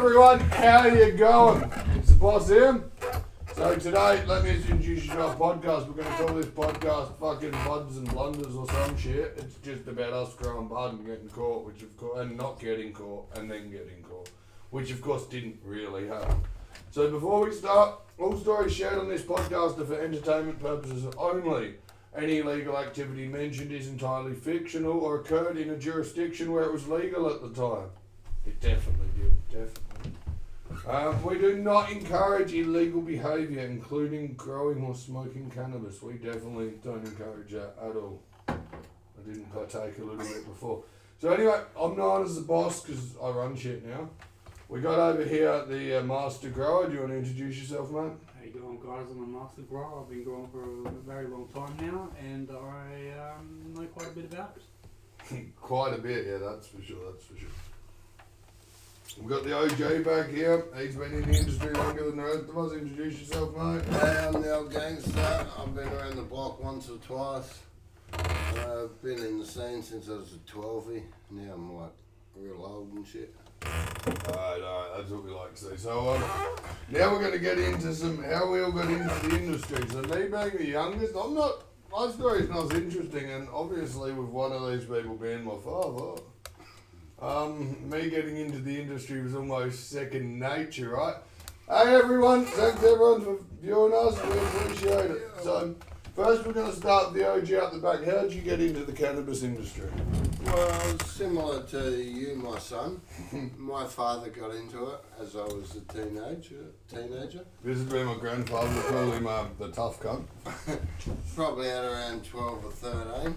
everyone, how you going? It's the boss here. So today, let me introduce you to our podcast. We're going to call this podcast fucking Buds and Blunders or some shit. It's just about us growing bud and getting caught, which of course, and not getting caught and then getting caught, which of course didn't really happen. So before we start, all stories shared on this podcast are for entertainment purposes only. Any illegal activity mentioned is entirely fictional or occurred in a jurisdiction where it was legal at the time. It definitely did, definitely. We do not encourage illegal behaviour, including growing or smoking cannabis. We definitely don't encourage that at all. I didn't partake a little bit before. So anyway, I'm known as the boss because I run shit now. We got over here the master grower. Do you want to introduce yourself, mate? How you going, guys? I'm a master grower. I've been growing for a very long time now, and I know quite a bit about it. Quite a bit, yeah, that's for sure, that's for sure. We've got the OJ back here. He's been in the industry longer than the rest of us. Introduce yourself, mate. Hey, I'm the old gangster. I've been around the block once or twice. I've been in the scene since I was a 12-y. Now I'm like real old and shit. Alright, that's what we like to see. So now we're going to get into how we all got into the industry. So me being the youngest, my story's not as interesting, and obviously with one of these people being my father, me getting into the industry was almost second nature, right? Hey everyone, thanks everyone for viewing us, we appreciate it. So first we're going to start with the OG out the back. How did you get into the cannabis industry? Well, similar to you, my son. My father got into it as I was a teenager. This is where my grandfather would call him the tough cunt. Probably at around 12 or 13.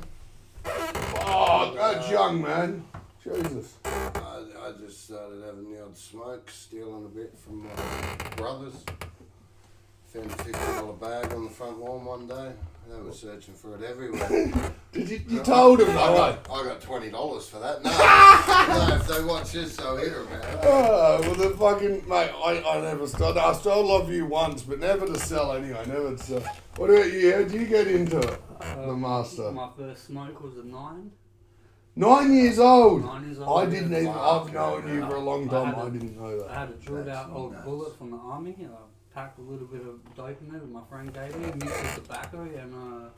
Oh, that's young, man. Jesus. I just started having the odd smoke, stealing a bit from my brothers. Found a $50 bag on the front lawn one day. They were searching for it everywhere. You told them, I got $20 for that. No, if they watch this, they'll hear about it. Oh, well, the fucking, mate, I never stole. I stole off you once, but never to sell anyway, never to sell. What about you? How did you get into it, the master? My first smoke was at 9. 9 years old? 9 years old. I didn't even, I've known you for a long time, I didn't know that. I had a drilled out old bullet from the army. Packed a little bit of dope in there that my friend gave me, mixed with tobacco, and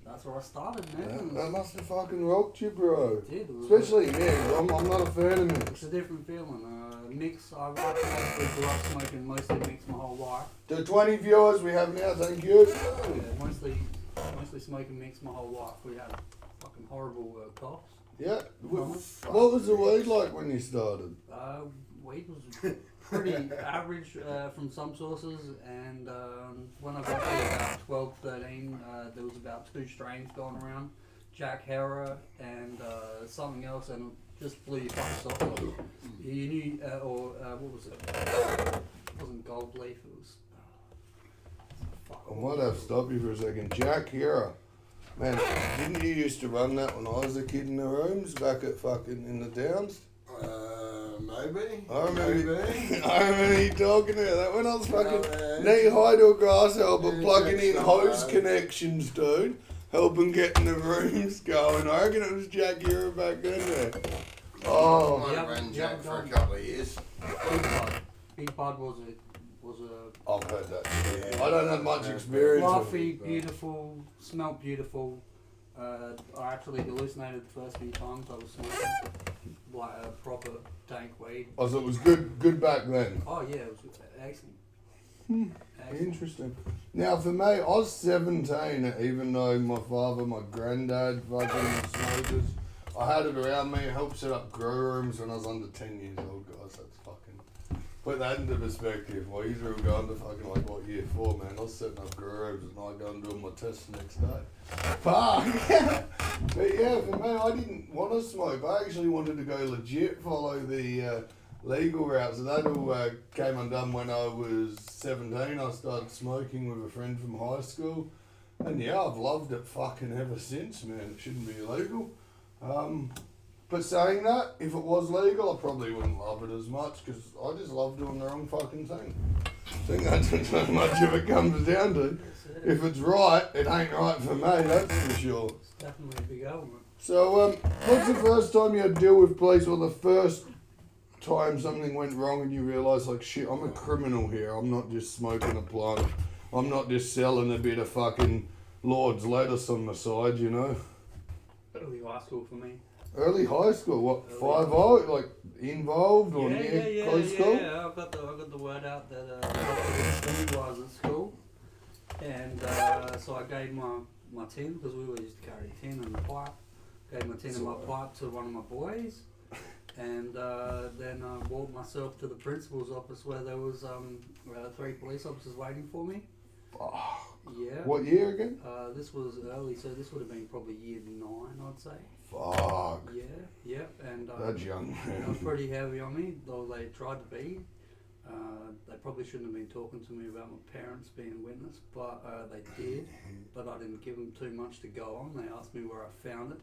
that's where I started, man. Yeah, that must have fucking rocked you, bro. It did. Especially me, I'm not a fan of mix. It's a different feeling. Mix, I've actually grew up smoking mostly mix my whole life. The 20 viewers we have now, thank you. Yeah, mostly smoking mix my whole life. We had fucking horrible coughs. Yeah. What was the weed like when you started? Weed was pretty average from some sources, and when I got to about 12, 13, there was about 2 strains going around, Jack Herrera and something else, and it just blew your fucking socks off. You knew, what was it? It wasn't gold leaf, it was... I might have to stop you for a second. Jack Herrera. Man, didn't you used to run that when I was a kid in the rooms back at fucking in the Downs? Maybe. I remember you talking about that when I was fucking knee-high to a grass helper, plugging in hose connections, dude, helping getting the rooms going. I reckon it was Jack Herrera back then there. Oh. I ran Jack for a couple of years. Big Bud was a... I've heard that. Yeah. I don't have much experience. Fluffy, beautiful, smelled beautiful. I actually hallucinated the first few times I was smoking, like a proper dank weed. Oh, so it was good back then? Oh yeah, it was excellent. Interesting. Now for me, I was 17, even though my father, my granddad, fucking smokers. I had it around me, helped set up grow rooms when I was under 10 years old, guys. That's fucking... Put that into perspective. Well, you were going to fucking like, what, year 4, man? I was setting up grow rooms and I go and doing my tests the next day. Fuck! But yeah, for me, I didn't want to smoke. I actually wanted to go legit, follow the legal route. So that all came undone when I was 17. I started smoking with a friend from high school. And yeah, I've loved it fucking ever since, man. It shouldn't be illegal. But saying that, if it was legal, I probably wouldn't love it as much because I just love doing the wrong fucking thing. I think that's how much of it comes down to. If it's right, it ain't right for me, that's for sure. It's definitely a big element. So, what's the first time you had to deal with police, or the first time something went wrong and you realised, like, shit, I'm a criminal here. I'm not just smoking a plant. I'm not just selling a bit of fucking Lord's lettuce on the side, you know? Early high school for me. Early high school, what, Early 5-0? Like, involved or near close school? Yeah, I got the word out that he was at school. And so I gave my tin, because we always used to carry a tin and a pipe. Gave my tin and my pipe to one of my boys. And then I walked myself to the principal's office where there was 3 police officers waiting for me. Oh, Yeah. what year again? This was early, so this would have been probably year 9, I'd say. Fuck. Yeah. And That's young, it was man. pretty heavy on me, though they tried to be. They probably shouldn't have been talking to me about my parents being witness, but they did. But I didn't give them too much to go on. They asked me where I found it.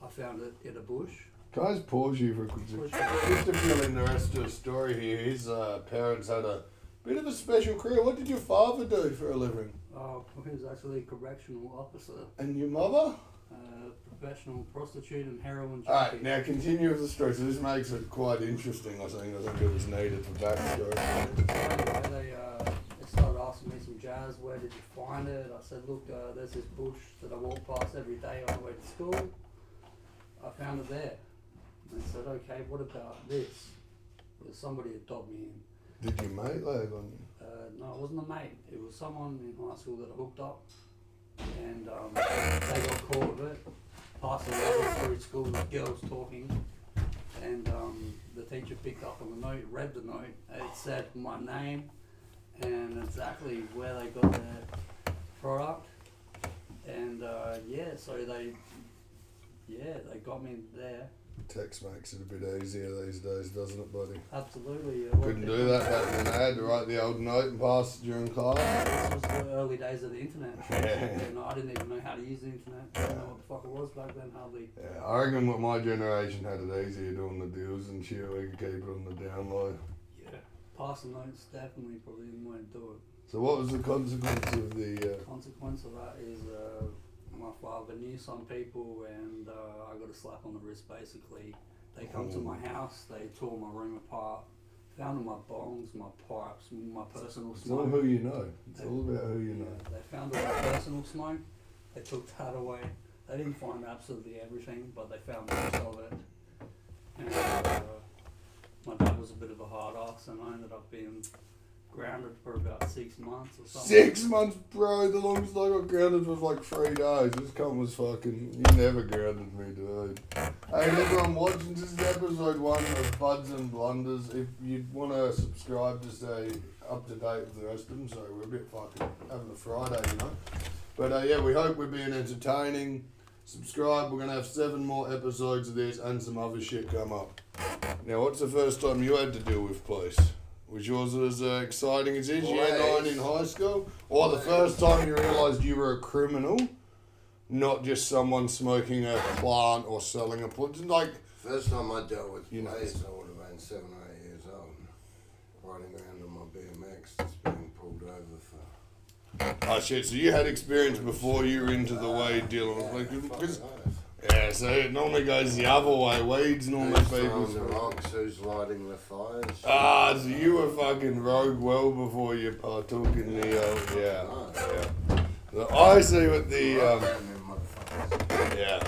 I found it in a bush. Can I just pause you for a quick second? Just to fill in the rest of the story here, his parents had a bit of a special career. What did your father do for a living? He was actually a correctional officer, And your mother? professional prostitute and heroin junkie. Alright, now continue with the story. So this makes it quite interesting, I think. I think it was needed for backstory. Anyway, they started asking me some jazz. Where did you find it? I said, look, there's this bush that I walk past every day on the way to school. I found it there. And they said, okay, what about this? Well, somebody had dobbed me in. Did your mate lag on you? No, it wasn't a mate. It was someone in high school that I hooked up. And they got caught with it. Passing letters through school with girls talking. And the teacher picked up on the note, read the note. It said my name and exactly where they got their product. And so they got me there. Text makes it a bit easier these days, doesn't it, buddy? Absolutely. Couldn't do that back then. I had to write the old note and pass it during class. This was the early days of the internet. And I didn't even know how to use the internet. I didn't know what the fuck it was back then, hardly. Yeah, I reckon what my generation had it easier doing the deals and shit. We could keep it on the down low. Yeah. Passing notes definitely probably didn't want to do it. So what was the consequence of the... Consequence of that is my father knew some people and I got a slap on the wrist basically. They come to my house, they tore my room apart, found all my bongs, my pipes, my personal It's all smoke. who you know. It's all about who you know. They found all my personal smoke, they took that away. They didn't find absolutely everything, but they found most of it. And my dad was a bit of a hard ass and I ended up being grounded for about 6 months or something. 6 months, bro. The longest I got grounded was like 3 days. This cunt was fucking... You never grounded me, dude. Hey, everyone watching, this is episode 1 of Buds and Blunders. If you want to subscribe to stay up to date with the rest of them, so we're a bit fucking having a Friday, you know. But yeah, we hope we're being entertaining. Subscribe. We're going to have 7 more episodes of this and some other shit come up. Now, what's the first time you had to deal with police? Was yours as exciting as his year 9 in high school? Or the first time you realised you were a criminal, not just someone smoking a plant or selling a plant? Like, First time I dealt with You know. police, I would have been 7 or 8 years old. Riding around on my BMX, just being pulled over for... oh shit, so you had experience before you were into the weed dealing with, like, because, yeah, so it normally goes the other way. Weed's normally Who's throwing people's... the rocks, who's lighting the fires? Ah, so you were fucking rogue well before you partook in the, yeah. So I see what the, yeah.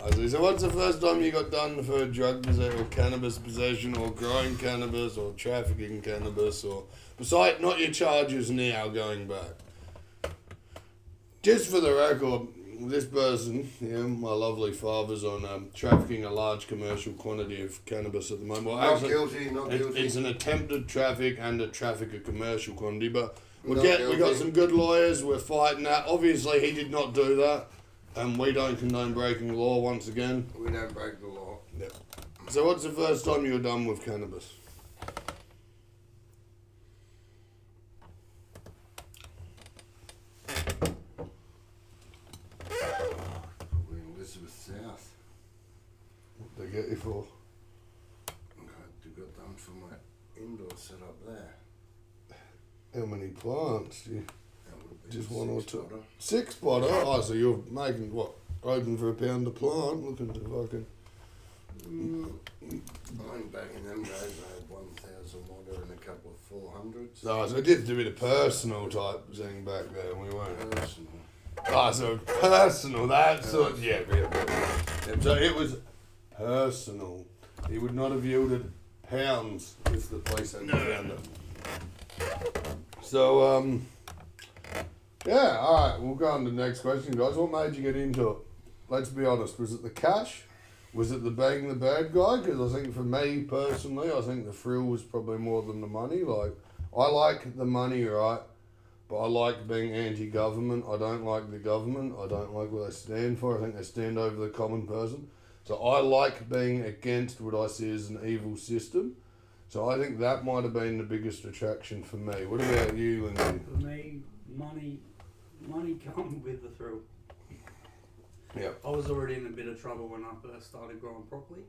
I see. So what's the first time you got done for drug possession or cannabis possession or growing cannabis or trafficking cannabis or, besides, not your charges now going back. Just for the record, this person, yeah, my lovely father's on trafficking a large commercial quantity of cannabis at the moment. Well, Not actually, guilty, not guilty. it's an attempted traffic and a traffic of commercial quantity, but we Not got guilty. some good lawyers. We're fighting that. Obviously, he did not do that, and we don't condone breaking law once again. We don't break the law. Yep. So, what's the first time you were done with cannabis? Probably in Elizabeth South. What did they get you for? I got done for my indoor setup there. How many plants? That would be Just a one or 6 two? footer. 6 spotter. Oh, so you're making what? Hoping for a pound a plant, looking to fucking... I think back in them days I had 1,000 water and a couple of 400s. Oh, so it did a bit of personal type thing back there, we weren't. Personal. Oh, so personal, that sort. Yeah. So it was personal. He would not have yielded pounds if the place hadn't found it. So, yeah, alright, we'll go on to the next question, guys. What made you get into it? Let's be honest, was it the cash? Was it the being the bad guy? Because I think for me personally, I think the thrill was probably more than the money. Like, I like the money, right? But I like being anti-government. I don't like the government. I don't like what they stand for. I think they stand over the common person. So I like being against what I see as an evil system. So I think that might have been the biggest attraction for me. What about you, Lindsay? For me, money comes with the thrill. Yeah. I was already in a bit of trouble when I first started growing properly.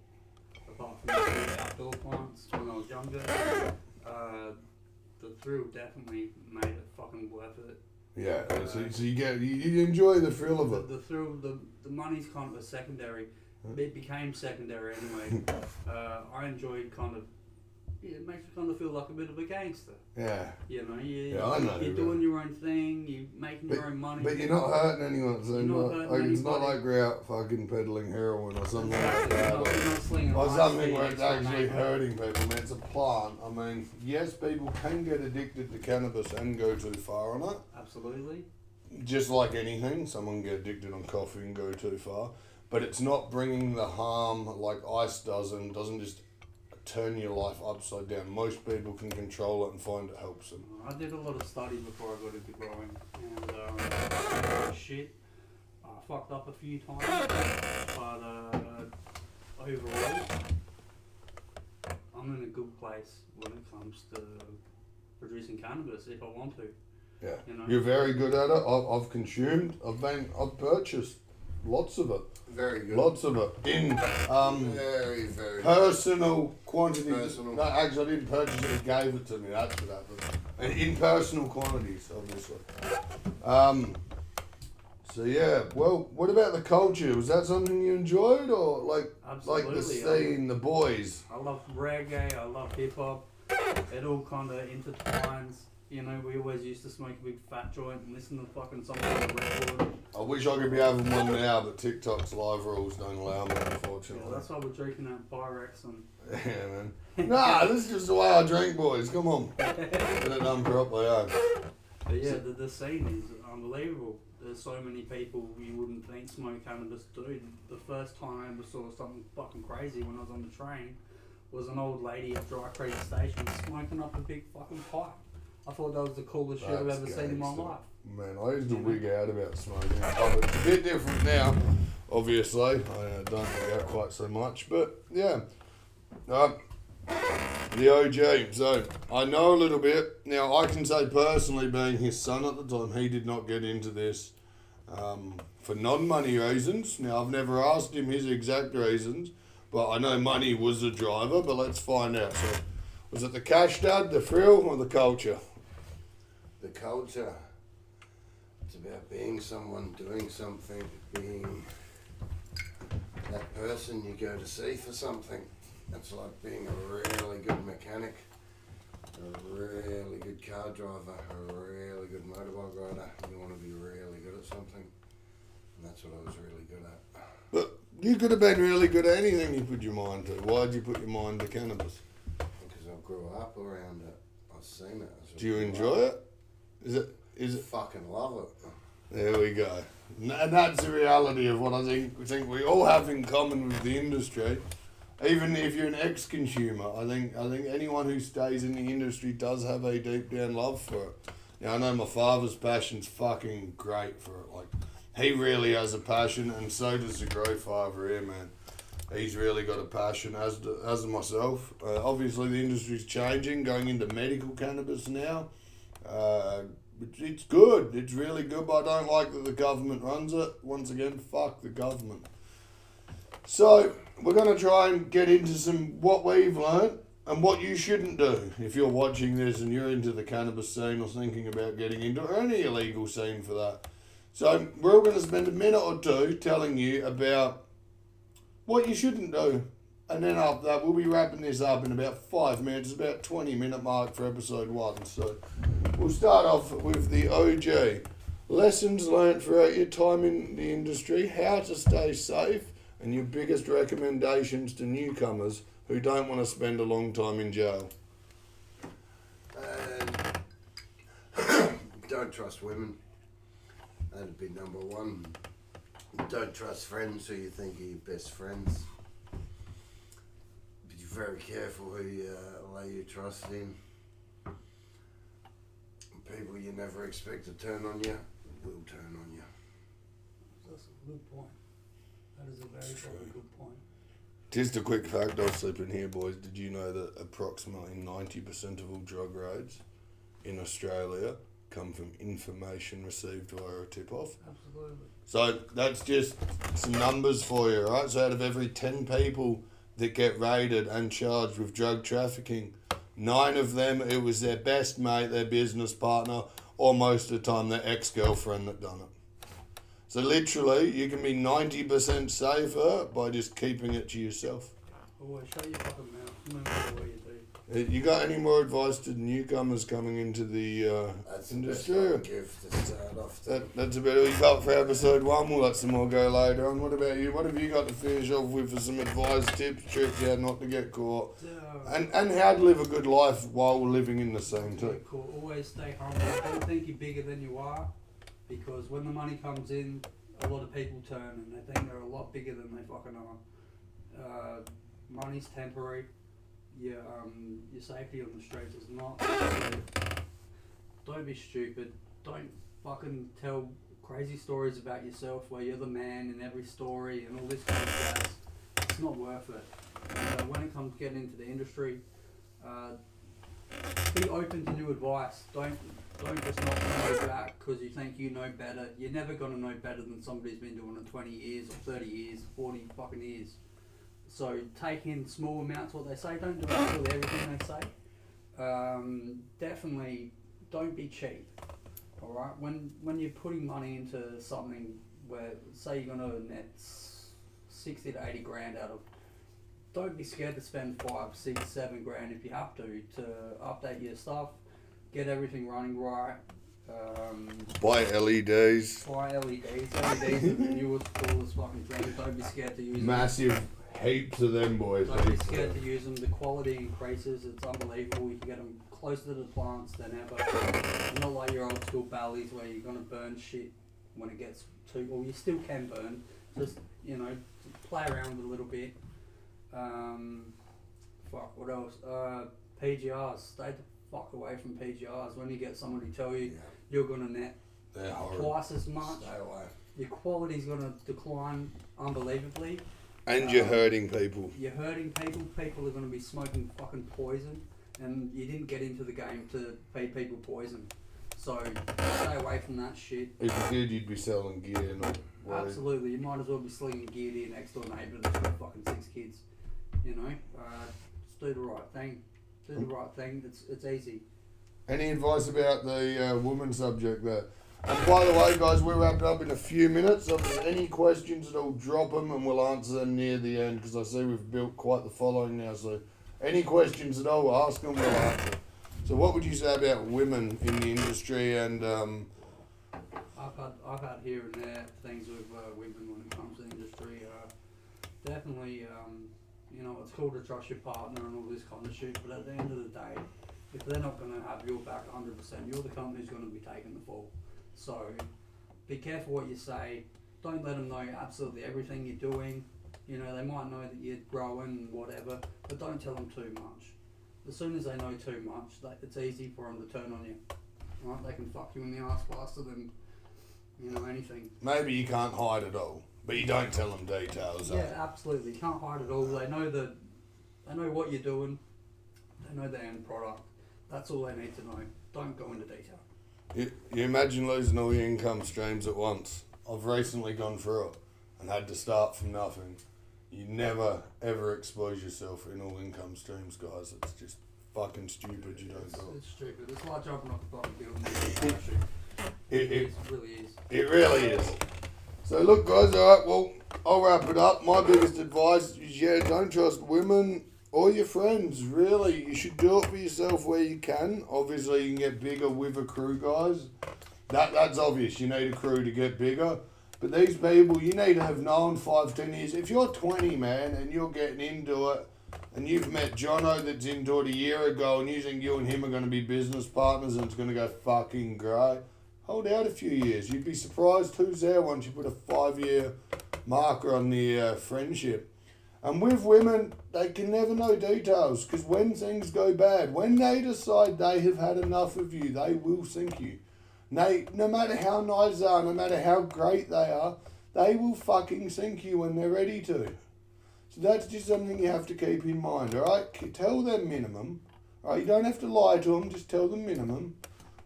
Apart from the outdoor plants when I was younger, the thrill definitely made it fucking worth it. Yeah. So you enjoy the thrill of it. The thrill, the money's kind of a secondary. It became secondary anyway. I enjoyed kind of. It makes you kind of feel like a bit of a gangster. Yeah. You know, I know. You're doing your own thing, you're making your own money. But you're not hurting anyone, so it's not anybody. like we're out fucking peddling heroin or something like that. You're not slinging Or lights, something where it's not actually making- hurting people. I mean, it's a plant. I mean, yes, people can get addicted to cannabis and go too far on it. Absolutely. Just like anything, someone can get addicted on coffee and go too far. But it's not bringing the harm like ice does and doesn't just turn your life upside down. Most people can control it and find it helps them. I did a lot of study before I got into growing, and shit, I fucked up a few times, but overall, I'm in a good place when it comes to producing cannabis if I want to. Yeah, You know? you're very good at it. I've consumed. I've purchased lots of it. Very good. Lots of it in Very, very personal quantities. Personal. No, actually, I didn't purchase it. He gave it to me. That's what happened. And in personal quantities, obviously. So yeah. Well, what about the culture? Was that something you enjoyed, or like the Absolutely. scene, the boys? I love reggae, I love hip hop. It all kind of intertwines. You know, we always used to smoke a big fat joint and listen to fucking something on the record. I wish I could be having one now, but TikTok's live rules don't allow me, unfortunately. Yeah, that's why we're drinking that Pyrex and. Yeah, man. Nah, this is just the way I drink, boys. Come on. Get it done properly, eh? But yeah, the scene is unbelievable. There's so many people you wouldn't think smoke cannabis, dude. The first time I ever saw something fucking crazy when I was on the train was an old lady at Dry Creek Station smoking up a big fucking pipe. I thought that was the coolest shit I've ever seen in my life. Man, I used to wig out about smoking. But it's a bit different now, obviously. I don't wig out quite so much, but yeah. The OG. So, I know a little bit. Now, I can say personally, being his son at the time, he did not get into this for non-money reasons. Now, I've never asked him his exact reasons, but I know money was the driver, but let's find out. So, was it the cash, Dad, the thrill, or the culture? The culture. It's about being someone, doing something, being that person you go to see for something. It's like being a really good mechanic, a really good car driver, a really good motorbike rider. You want to be really good at something, and that's what I was really good at. But you could have been really good at anything you put your mind to. Why'd you put your mind to cannabis? Because I grew up around it. I've seen it. Do you enjoy it? Is it? Fucking love it. There we go. And that's the reality of what I think we all have in common with the industry. Even if you're an ex-consumer, I think anyone who stays in the industry does have a deep down love for it. Now, I know my father's passion's fucking great for it. Like, he really has a passion, and so does the grandfather here, man. He's really got a passion, as myself. Obviously, the industry's changing, going into medical cannabis now. It's good. It's really good, but I don't like that the government runs it. Once again, fuck the government. So, we're going to try and get into some what we've learnt and what you shouldn't do if you're watching this and you're into the cannabis scene or thinking about getting into it, or any illegal scene for that. So, we're all going to spend a minute or two telling you about what you shouldn't do And then after that, we'll be wrapping this up in about 5 minutes. It's about 20-minute mark for episode 1. So we'll start off with the OG. Lessons learnt throughout your time in the industry, how to stay safe, and your biggest recommendations to newcomers who don't want to spend a long time in jail. Don't trust women. That'd be number one. Don't trust friends who you think are your best friends. Be very careful who you lay your trust in. People you never expect to turn on you will turn on you. That's a good point. That is a very, very good point. Just a quick fact I'll slip in here, boys. Did you know that approximately 90% of all drug raids in Australia come from information received via a tip-off? Absolutely. So that's just some numbers for you, right? So out of every 10 people that get raided and charged with drug trafficking, 9 of them, it was their best mate, their business partner, or most of the time their ex-girlfriend that done it. So literally, you can be 90% safer by just keeping it to yourself. Always shut your fucking mouth. No matter what you do. You got any more advice to newcomers coming into the That's industry? the best I'll give to start off. That's about all you got for episode 1. We'll let some more go later on. What about you? What have you got to finish off with for some advice, tips, tricks, how not to get caught? And how to live a good life while living in the scene too. Cool. Always stay humble. Don't think you're bigger than you are, because when the money comes in, a lot of people turn and they think they're a lot bigger than they fucking are. Money's temporary. Your safety on the streets is not. Don't be stupid. Don't fucking tell crazy stories about yourself where you're the man in every story and all this kind of jazz. It's not worth it. When it comes to getting into the industry, be open to new advice. Don't just not know back because you think you know better. You're never gonna know better than somebody who's been doing it 20 years or 30 years, 40 fucking years. So take in small amounts what they say. Don't do absolutely everything they say. Definitely don't be cheap. All right. When you're putting money into something where say you're gonna net 60 to 80 grand out of, don't be scared to spend 5, 6, 7 grand if you have to update your stuff, get everything running right. Buy LEDs. Buy LEDs. LEDs are the newest, coolest fucking thing. Don't be scared to use them. Massive heaps of them, boys. Don't be scared to use them. The quality increases. It's unbelievable. You can get them closer to the plants than ever. Not like your old school Baggies where you're gonna burn shit when it gets too. Well, you still can burn. Just play around with it a little bit. What else? PGRs. Stay the fuck away from PGRs. When you get someone to tell you you're gonna net twice as much, Stay away. your quality's gonna decline unbelievably. And you're hurting people. You're hurting people. People are going to be smoking fucking poison, and you didn't get into the game to feed people poison. So stay away from that shit. If you did, you'd be selling gear, not worried. Absolutely, you might as well be slinging gear to your next door neighbour that's got fucking 6 kids. Just do the right thing. Do the right thing. It's easy. Any advice about the woman subject there? And by the way, guys, we're wrapping up in a few minutes. So if there's any questions at all, drop them and we'll answer them near the end because I see we've built quite the following now. So any questions at all, ask them, we'll answer. So what would you say about women in the industry and... I've had here and there things with women when it comes to the industry. Definitely, it's cool to trust your partner and all this kind of shit, but at the end of the day, if they're not going to have your back 100%, you're the company who's going to be taking the fall. So be careful what you say. Don't let them know absolutely everything you're doing. They might know that you're growing and whatever, but don't tell them too much. As soon as they know too much, it's easy for them to turn on you. Right? They can fuck you in the ass faster than anything. Maybe you can't hide it all, but you don't tell them details. Yeah, absolutely. You can't hide it all. They know what you're doing. They know the end product. That's all they need to know. Don't go into detail. You imagine losing all your income streams at once. I've recently gone through it and had to start from nothing. You never, ever expose yourself in all income streams, guys. It's just fucking stupid. You don't do it. It's stupid. It's like jumping off the fucking building. It really is. It really is. So look, guys. All right. Well, I'll wrap it up. My biggest advice is don't trust women or your friends. Really, you should do it for yourself where you can. Obviously, you can get bigger with a crew, guys. That's obvious. You need a crew to get bigger. But these people, you need to have known 5, 10 years. If you're 20, man, and you're getting into it, and you've met Jono that's into it a year ago, and you think you and him are going to be business partners and it's going to go fucking great, hold out a few years. You'd be surprised who's there once you put a 5-year marker on the friendship. And with women, they can never know details, because when things go bad, when they decide they have had enough of you, they will sink you. No matter how nice they are, no matter how great they are, they will fucking sink you when they're ready to. So that's just something you have to keep in mind, alright? Tell them minimum. Alright, you don't have to lie to them, just tell them minimum.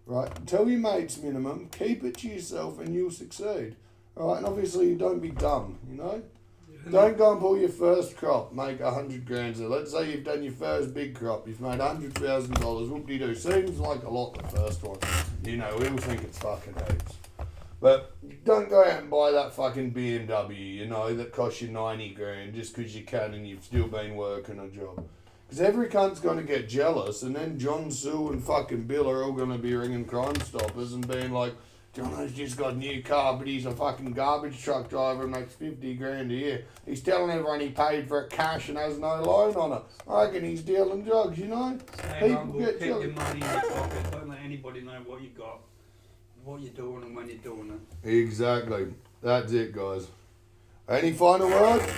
Right? Tell your mates minimum, keep it to yourself and you'll succeed. Alright, and obviously don't be dumb, you know? Don't go and pull your first crop, make 100 grand. So let's say you've done your first big crop, you've made $100,000, whoop-de-doo. Seems like a lot the first one. You know, we'll think it's fucking heaps. But don't go out and buy that fucking BMW, you know, that costs you 90 grand just because you can and you've still been working a job. Because every cunt's going to get jealous, and then John, Sue and fucking Bill are all going to be ringing Crime Stoppers and being like, Jono's just got a new car, but he's a fucking garbage truck driver and makes 50 grand a year. He's telling everyone he paid for it cash and has no loan on it. I reckon he's dealing drugs, you know? Stay humble, keep your money in your pocket. Don't let anybody know what you got, what you're doing and when you're doing it. Exactly. That's it, guys. Any final words?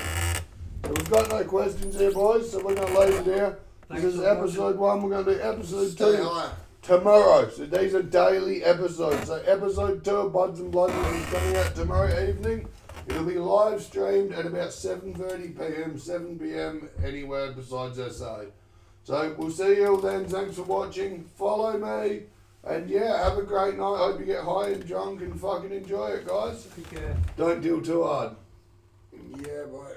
We've got no questions here, boys, so we're going to leave it there. This is episode 1. We're going to do episode 2 tomorrow. So these are daily episodes. So episode 2 of Buds and Bludgeons is coming out tomorrow evening. It'll be live streamed at about 7:30 p.m, 7 p.m, anywhere besides SA. So we'll see you all then. Thanks for watching. Follow me. And yeah, have a great night. Hope you get high and drunk and fucking enjoy it, guys. Take care. Don't deal too hard. Yeah, boy.